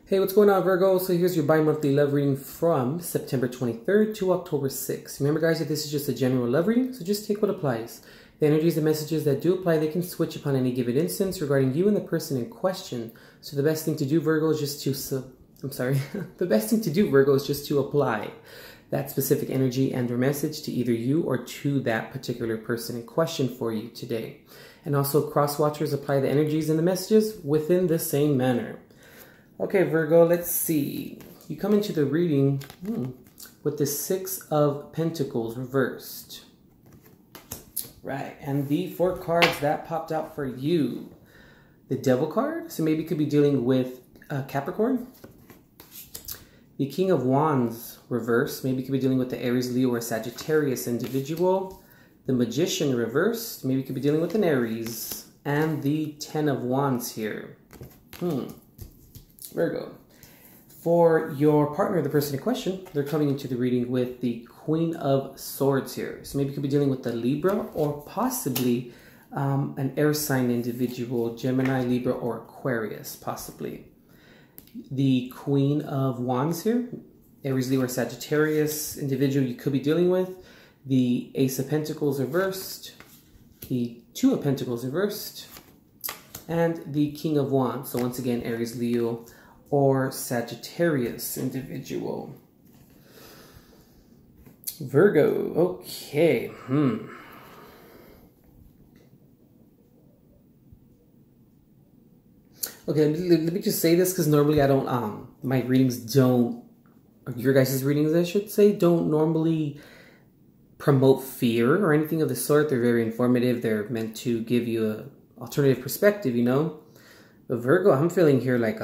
Hey, what's going on, Virgo? So here's your bi-monthly love reading from September 23rd to October 6th. Remember, guys, that this is just a general love reading, so just take what applies. The energies and messages that do apply, they can switch upon any given instance regarding you and the person in question. So the best thing to do, Virgo, is just to the best thing to do, Virgo, is just to apply that specific energy and or message to either you or to that particular person in question for you today. And also, cross-watchers apply the energies and the messages within the same manner. Okay, Virgo, let's see. You come into the reading with the Six of Pentacles reversed. Right, and the four cards that popped out for you. The Devil card, so maybe you could be dealing with Capricorn. The King of Wands reversed, maybe you could be dealing with the Aries, Leo, or Sagittarius individual. The Magician reversed, maybe you could be dealing with an Aries. And the Ten of Wands here. Virgo. For your partner, the person in question, they're coming into the reading with the Queen of Swords here. So maybe you could be dealing with the Libra or possibly an air sign individual, Gemini, Libra, or Aquarius, possibly. The Queen of Wands here, Aries, Leo, or Sagittarius individual you could be dealing with. The Ace of Pentacles reversed. The Two of Pentacles reversed. And the King of Wands. So once again, Aries, Leo, or Sagittarius individual. Virgo, okay. Okay, let me just say this because normally I don't, my readings don't, or your guys' readings I should say, don't normally promote fear or anything of the sort. They're very informative. They're meant to give you an alternative perspective, you know. But Virgo, I'm feeling here like,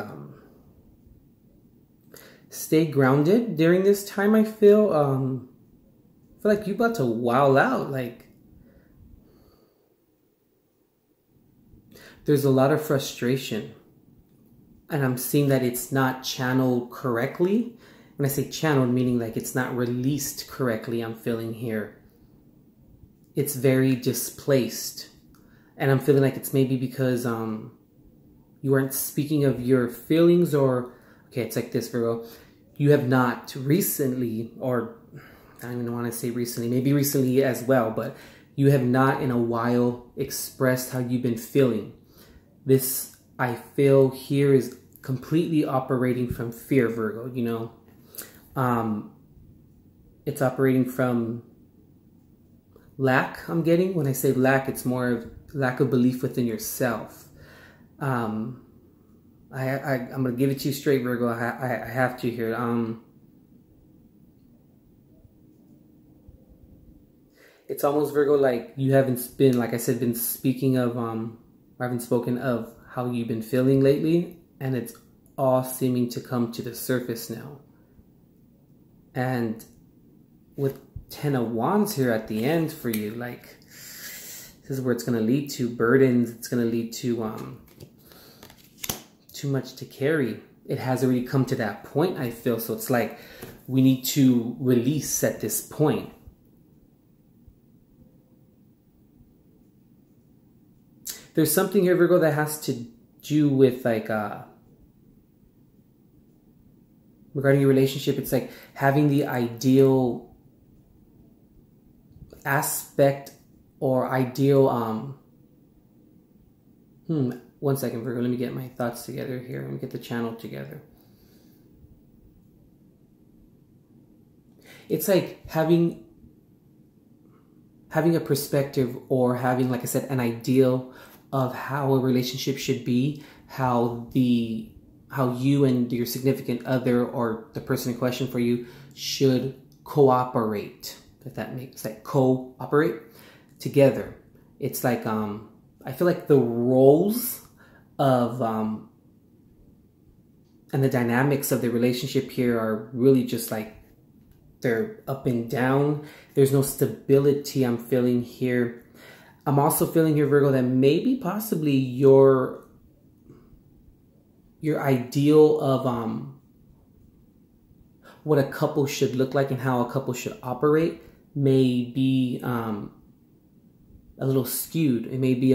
stay grounded during this time. I feel like you're about to wow out. Like, there's a lot of frustration. And I'm seeing that it's not channeled correctly. When I say channeled, meaning like it's not released correctly, I'm feeling here. It's very displaced. And I'm feeling like it's maybe because you weren't speaking of your feelings, or, okay, it's like this, Virgo. You have not recently, or I don't even want to say recently, maybe recently as well, but you have not in a while expressed how you've been feeling. This, I feel here, is completely operating from fear, Virgo, you know. It's operating from lack, I'm getting. When I say lack, it's more of lack of belief within yourself. I'm going to give it to you straight, Virgo. I have to here. It's almost, Virgo, like you haven't been, like I said, been speaking of, or haven't spoken of how you've been feeling lately. And it's all seeming to come to the surface now. And with Ten of Wands here at the end for you, like, this is where it's going to lead to burdens. It's going to lead to, too much to carry. It has already come to that point, I feel. So it's like we need to release at this point. There's something here, Virgo, that has to do with like regarding your relationship. It's like having the ideal aspect or ideal one second, Virgo. Let me get my thoughts together here. Let me get the channel together. It's like having a perspective, or having, like I said, an ideal of how a relationship should be, how you and your significant other or the person in question for you should cooperate. If that makes sense, like cooperate together. It's like I feel like the roles of and the dynamics of the relationship here are really just like they're up and down. There's no stability I'm feeling here. I'm also feeling here, Virgo, that maybe possibly your ideal of what a couple should look like and how a couple should operate may be a little skewed. It may be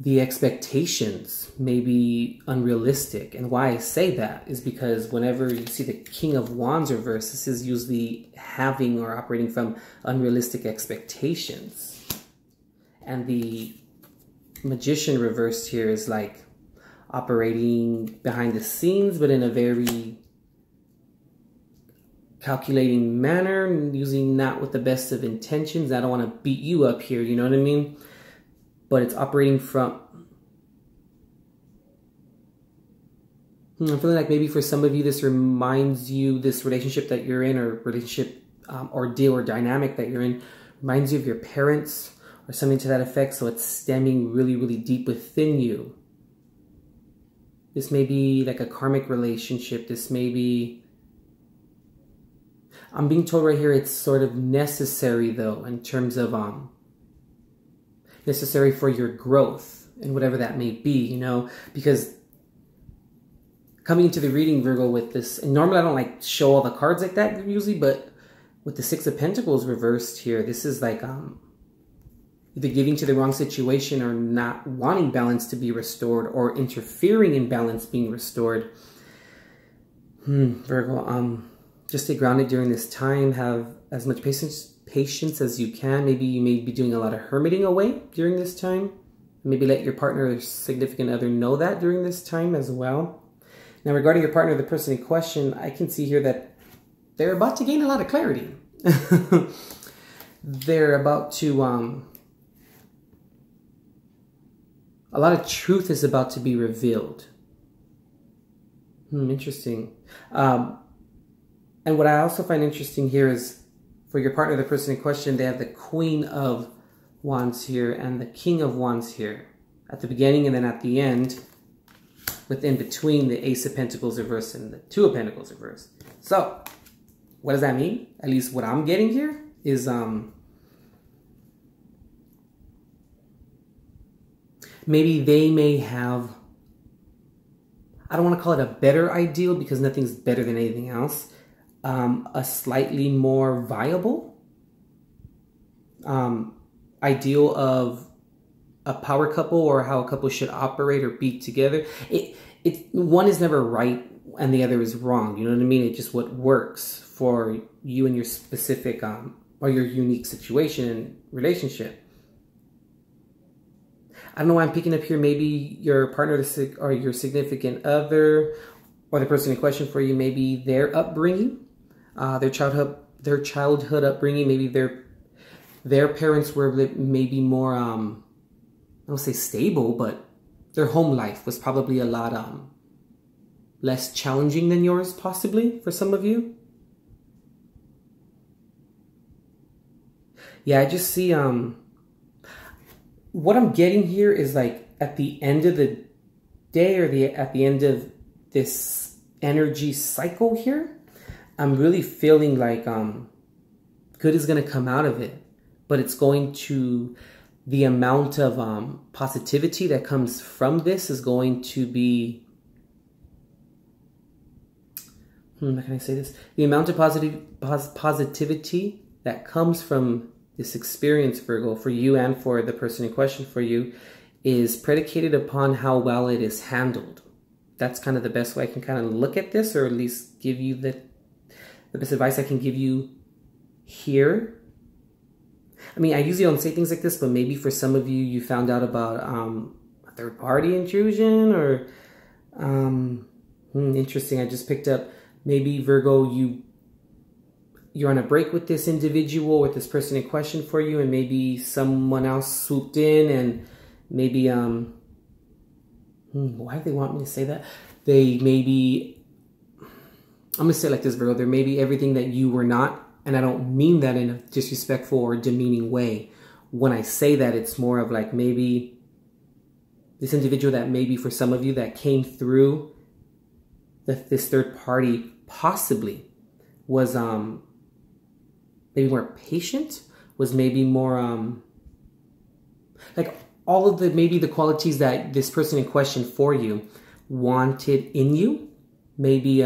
the expectations may be unrealistic. And why I say that is because whenever you see the King of Wands reversed, this is usually having or operating from unrealistic expectations. And the Magician reversed here is like operating behind the scenes, but in a very calculating manner, using not with the best of intentions. I don't want to beat you up here, you know what I mean? But it's operating from... I'm feeling like maybe for some of you, this reminds you, this relationship that you're in, or relationship ordeal or dynamic that you're in, reminds you of your parents or something to that effect. So it's stemming really, really deep within you. This may be like a karmic relationship. This may be... I'm being told right here it's sort of necessary, though, in terms of... necessary for your growth and whatever that may be, you know, because coming into the reading, Virgo, with this, and normally I don't like show all the cards like that usually, but with the Six of Pentacles reversed here, this is like either getting to the wrong situation or not wanting balance to be restored, or interfering in balance being restored. Virgo, just stay grounded during this time. Have as much patience as you can. Maybe you may be doing a lot of hermiting away during this time. Maybe let your partner or significant other know that during this time as well. Now, regarding your partner, the person in question, I can see here that they're about to gain a lot of clarity. They're about to... a lot of truth is about to be revealed. Interesting. And what I also find interesting here is, for your partner, the person in question, they have the Queen of Wands here and the King of Wands here. At the beginning and then at the end, within between the Ace of Pentacles reversed and the Two of Pentacles reversed. So, what does that mean? At least what I'm getting here is maybe they may have, I don't want to call it a better ideal because nothing's better than anything else, a slightly more viable ideal of a power couple, or how a couple should operate or be together. One is never right and the other is wrong. You know what I mean? It's just what works for you and your specific or your unique situation and relationship. I don't know why I'm picking up here. Maybe your partner or your significant other or the person in question for you, maybe their upbringing, their childhood upbringing, maybe their parents were maybe more, I don't say stable, but their home life was probably a lot less challenging than yours, possibly, for some of you. Yeah, I just see, what I'm getting here is like at the end of the day, or at the end of this energy cycle here, I'm really feeling like good is going to come out of it. But it's going to, the amount of positivity that comes from this is going to be, how can I say this? The amount of positivity that comes from this experience, Virgo, for you and for the person in question for you, is predicated upon how well it is handled. That's kind of the best way I can kind of look at this, or at least give you the best advice I can give you here. I mean, I usually don't say things like this, but maybe for some of you, you found out about a third-party intrusion, or interesting. I just picked up, maybe Virgo, you're on a break with this individual, with this person in question for you, and maybe someone else swooped in and maybe, why do they want me to say that? They maybe, I'm going to say it like this, Virgo, there may be everything that you were not, and I don't mean that in a disrespectful or demeaning way. When I say that, it's more of like maybe this individual that maybe for some of you that came through this third party possibly was maybe more patient, was maybe more like all of the, maybe the qualities that this person in question for you wanted in you. Maybe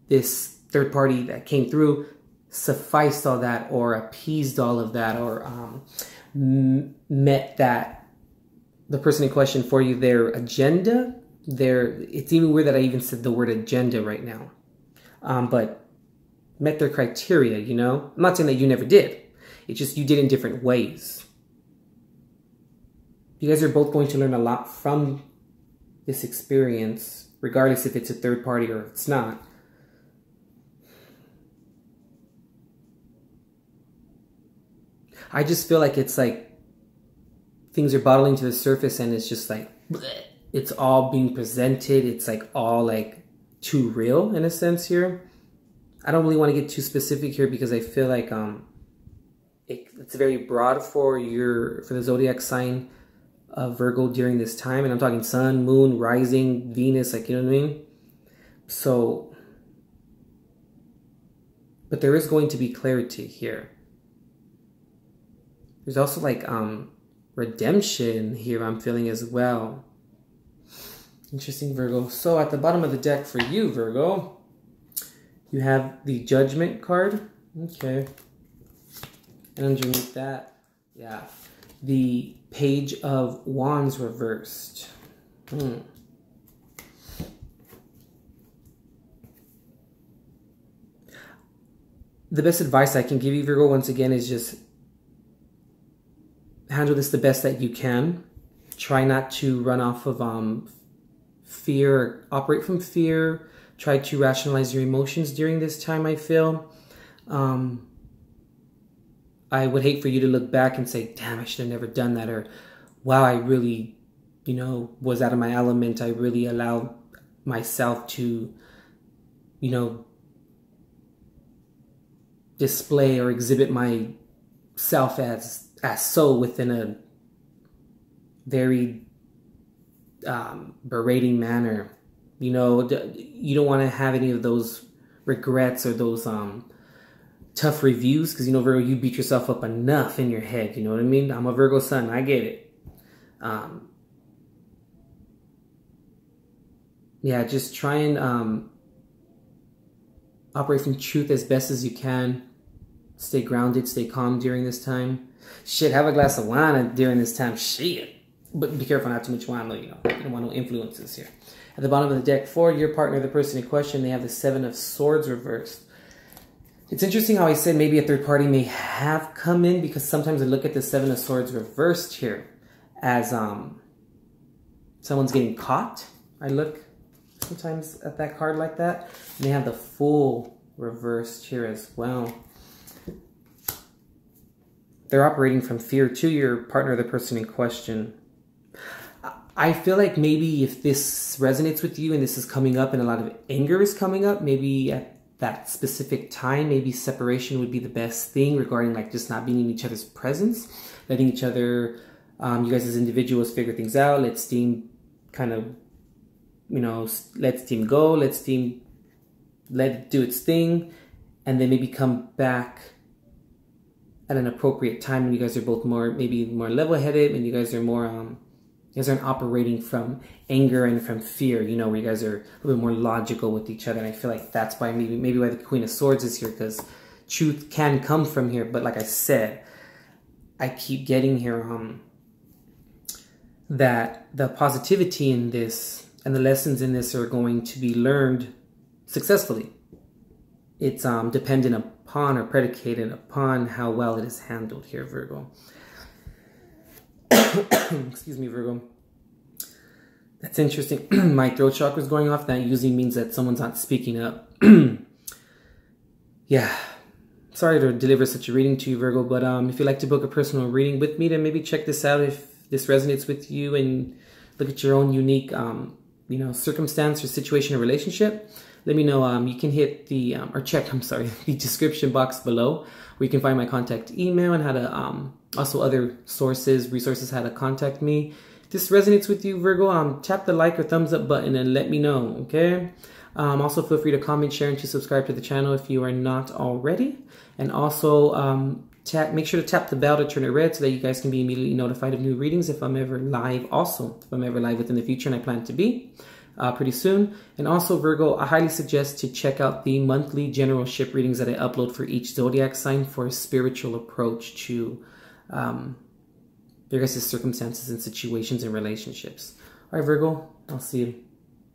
this third party that came through sufficed all that, or appeased all of that, or met that the person in question for you, their agenda, it's even weird that I even said the word agenda right now. But met their criteria, you know? I'm not saying that you never did. It's just you did in different ways. You guys are both going to learn a lot from this experience, regardless if it's a third party or if it's not. I just feel like it's like things are bottling to the surface and it's just like, bleh. It's all being presented. It's like all like too real in a sense here. I don't really want to get too specific here because I feel like it's very broad for the zodiac sign of Virgo during this time. And I'm talking sun, moon, rising, Venus, like, you know what I mean? So, but there is going to be clarity here. There's also like redemption here I'm feeling as well. Interesting, Virgo. So at the bottom of the deck for you, Virgo, you have the Judgment card. Okay. And underneath that, yeah, the Page of Wands reversed. The best advice I can give you, Virgo, once again, is just handle this the best that you can. Try not to run off of fear, or operate from fear. Try to rationalize your emotions during this time, I feel. I would hate for you to look back and say, damn, I should have never done that. Or, wow, I really, you know, was out of my element. I really allowed myself to, you know, display or exhibit myself as so within a very berating manner. You know, you don't want to have any of those regrets or those tough reviews, because, you know, Virgo, you beat yourself up enough in your head. You know what I mean? I'm a Virgo sun. I get it. Yeah, just try and operate from truth as best as you can. Stay grounded, stay calm during this time. Shit, have a glass of wine during this time. Shit. But be careful, not too much wine, though, you know. You don't want no influences here. At the bottom of the deck, for your partner, the person in question, they have the Seven of Swords reversed. It's interesting how I said maybe a third party may have come in, because sometimes I look at the Seven of Swords reversed here as someone's getting caught. I look sometimes at that card like that. And they have the Fool reversed here as well. They're operating from fear to your partner, the person in question. I feel like maybe if this resonates with you and this is coming up and a lot of anger is coming up, maybe at that specific time, maybe separation would be the best thing regarding like just not being in each other's presence, letting each other, you guys as individuals figure things out. Let steam kind of, you know, let steam go, let it do its thing, and then maybe come back at an appropriate time when you guys are both maybe more level-headed, and you guys are more, you guys aren't operating from anger and from fear, you know, where you guys are a little bit more logical with each other. And I feel like that's why maybe why the Queen of Swords is here, because truth can come from here. But like I said, I keep getting here that the positivity in this and the lessons in this are going to be learned successfully. It's dependent upon or predicated upon how well it is handled here, Virgo. Excuse me, Virgo. That's interesting. My throat chakra is going off. That usually means that someone's not speaking up. Yeah. Sorry to deliver such a reading to you, Virgo, but if you'd like to book a personal reading with me, then maybe check this out if this resonates with you and look at your own unique, you know, circumstance or situation or relationship. Let me know. You can hit the, the description box below, where you can find my contact email and how to, also other resources, how to contact me. If this resonates with you, Virgo, tap the like or thumbs up button and let me know, okay? Also, feel free to comment, share, and to subscribe to the channel if you are not already. And also, make sure to tap the bell to turn it red so that you guys can be immediately notified of new readings if I'm ever live also. If I'm ever live within the future, and I plan to be pretty soon. And also, Virgo, I highly suggest to check out the monthly generalship readings that I upload for each zodiac sign for a spiritual approach to their your guys' circumstances and situations and relationships. All right, Virgo, I'll see you.